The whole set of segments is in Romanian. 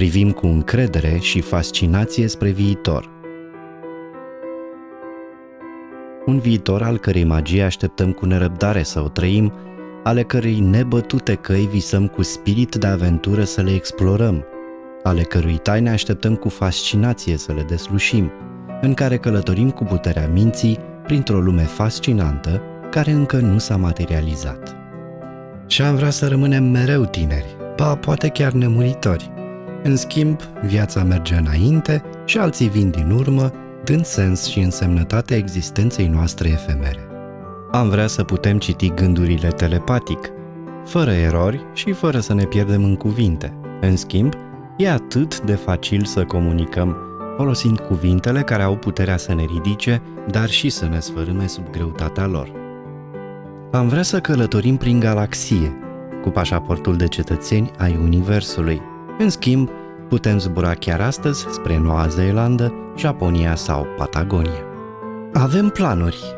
Privim cu încredere și fascinație spre viitor. Un viitor al cărei magie așteptăm cu nerăbdare să o trăim, ale cărei nebătute căi visăm cu spirit de aventură să le explorăm, ale cărui taine așteptăm cu fascinație să le deslușim, în care călătorim cu puterea minții printr-o lume fascinantă care încă nu s-a materializat. Și am vrea să rămânem mereu tineri, ba poate chiar nemuritori. În schimb, viața merge înainte și alții vin din urmă, dând sens și însemnătate existenței noastre efemere. Am vrea să putem citi gândurile telepatic, fără erori și fără să ne pierdem în cuvinte. În schimb, e atât de facil să comunicăm, folosind cuvintele care au puterea să ne ridice, dar și să ne sfărâme sub greutatea lor. Am vrea să călătorim prin galaxie, cu pașaportul de cetățeni ai Universului. În schimb, putem zbura chiar astăzi spre Noua Zeelandă, Japonia sau Patagonia. Avem planuri.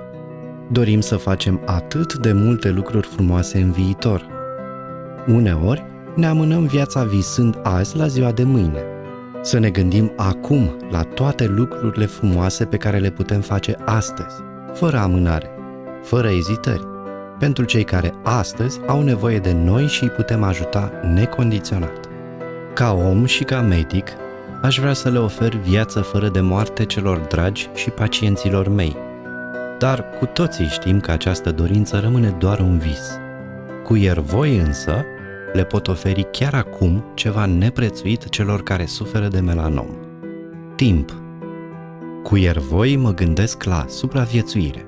Dorim să facem atât de multe lucruri frumoase în viitor. Uneori, ne amânăm viața visând azi la ziua de mâine. Să ne gândim acum la toate lucrurile frumoase pe care le putem face astăzi, fără amânare, fără ezitări, pentru cei care astăzi au nevoie de noi și îi putem ajuta necondiționat. Ca om și ca medic, aș vrea să le ofer viață fără de moarte celor dragi și pacienților mei. Dar cu toții știm că această dorință rămâne doar un vis. Cu iervoi însă, le pot oferi chiar acum ceva neprețuit celor care suferă de melanom. Timp. Cu iervoi mă gândesc la supraviețuire.